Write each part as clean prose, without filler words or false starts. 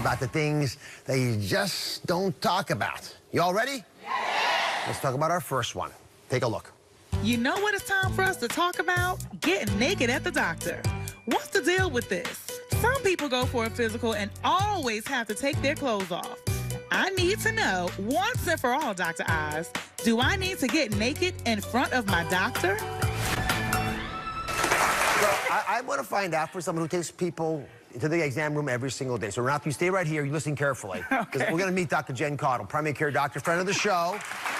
about the things that you just don't talk about. You all ready? Yes! Let's talk about our first one. Take a look. You know what it's time for us to talk about? Getting naked at the doctor. What's the deal with this? Some people go for a physical and always have to take their clothes off. I need to know, once and for all, Dr. Oz, do I need to get naked in front of my doctor? Well, I want to find out for someone who takes people into the exam room every single day. So, Renata, you stay right here. You listen carefully. Because we're going to meet Dr. Jen Caudle, primary care doctor, friend of the show,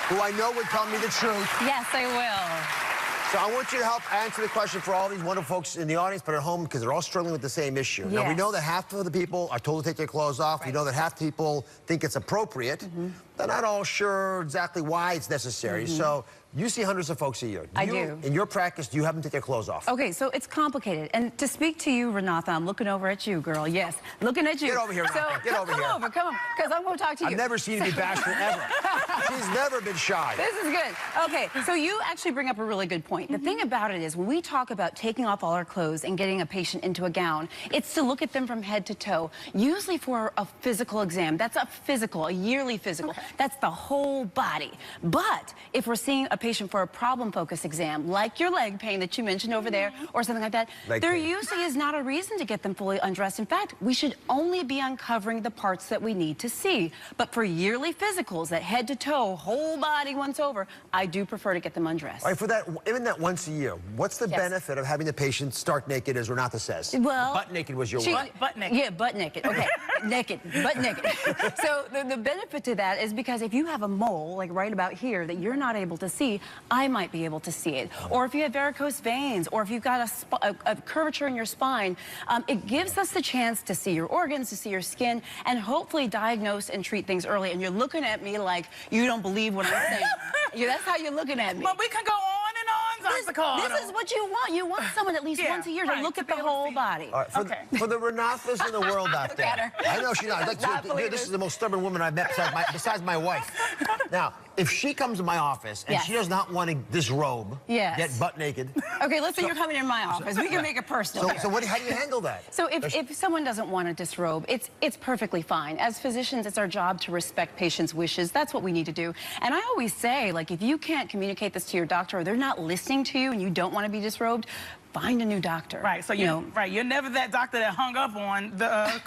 who I know would tell me the truth. Yes, I will. So I want you to help answer the question for all these wonderful folks in the audience, but at home, because they're all struggling with the same issue. Yes. Now, we know that half of the people are told to take their clothes off. Right. We know that half the people think it's appropriate. They're not all sure exactly why it's necessary. So you see hundreds of folks a year. I do. In your practice, do you have them take their clothes off? Okay, so it's complicated. And to speak to you, Renata, I'm looking over at you, girl. Yes, looking at you. Get over here, Renata. Get over here. Come over, because I'm going to talk to you. I've never seen you be bashful ever. She's never been shy. This is good. Okay, so you actually bring up a really good point. The thing about it is when we talk about taking off all our clothes and getting a patient into a gown, it's to look at them from head to toe, usually for a physical exam. That's a physical, a yearly physical. Okay. That's the whole body. But if we're seeing a patient for a problem-focused exam, like your leg pain that you mentioned over there, or something like that, there usually is not a reason to get them fully undressed. In fact, we should only be uncovering the parts that we need to see. But for yearly physicals, that head to toe, whole body once over, I do prefer to get them undressed. All right, for that, even that once a year, what's the benefit of having the patient stark naked, as Renata says? Well, butt naked was your word. Butt naked. Yeah, butt naked. Okay, naked, butt naked. So the benefit to that is because if you have a mole, like right about here, that you're not able to see, I might be able to see it. Or if you have varicose veins, or if you've got a curvature in your spine, it gives us the chance to see your organs, to see your skin, and hopefully diagnose and treat things early. And you're looking at me like you don't believe what I'm saying. That's how you're looking at me. But we can go on and on, Dr. Caudle. This is what you want. You want someone at least once a year to look at the whole body. All right, for the Renatas in the world out there. I know she's not. This is the most stubborn woman I've met besides my wife. Now, if she comes to my office and she does not want to disrobe, get butt naked. Okay, let's say you're coming in my office. We can make it personal. So how do you handle that? So if someone doesn't want to disrobe, it's perfectly fine. As physicians, it's our job to respect patients' wishes. That's what we need to do. And I always say, like, if you can't communicate this to your doctor, or they're not listening to you and you don't want to be disrobed, find a new doctor. Right, so you're never that doctor that hung up on the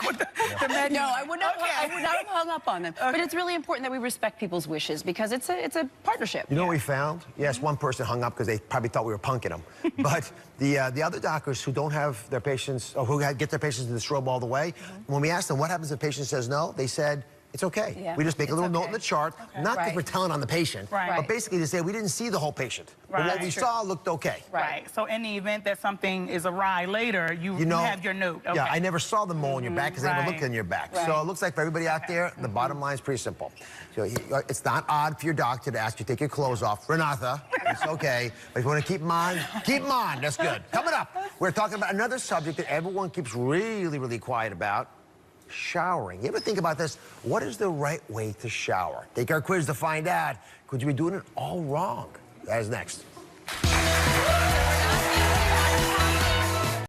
med. No, I would not have hung up on them. Okay. But it's really important that we respect people's wishes because it's a partnership. You know what we found? Yes, one person hung up because they probably thought we were punking them. But the other doctors who don't have their patients, or who get their patients to disrobe all the way, when we asked them what happens if the patient says no, they said, it's okay. Yeah. We just make a little note in the chart, not because we're telling on the patient, but basically to say we didn't see the whole patient. But what we saw looked okay. Right. So in the event that something is awry later, you have your note. Okay. Yeah, I never saw the mole in your back because I never looked in your back. So it looks like for everybody out there, the bottom line is pretty simple. So it's not odd for your doctor to ask you to take your clothes off. Renata, it's okay. But if you want to keep them on, keep them on. That's good. Coming up, we're talking about another subject that everyone keeps really, really quiet about. Showering. You ever think about this? What is the right way to shower? Take our quiz to find out. Could you be doing it all wrong? That is next.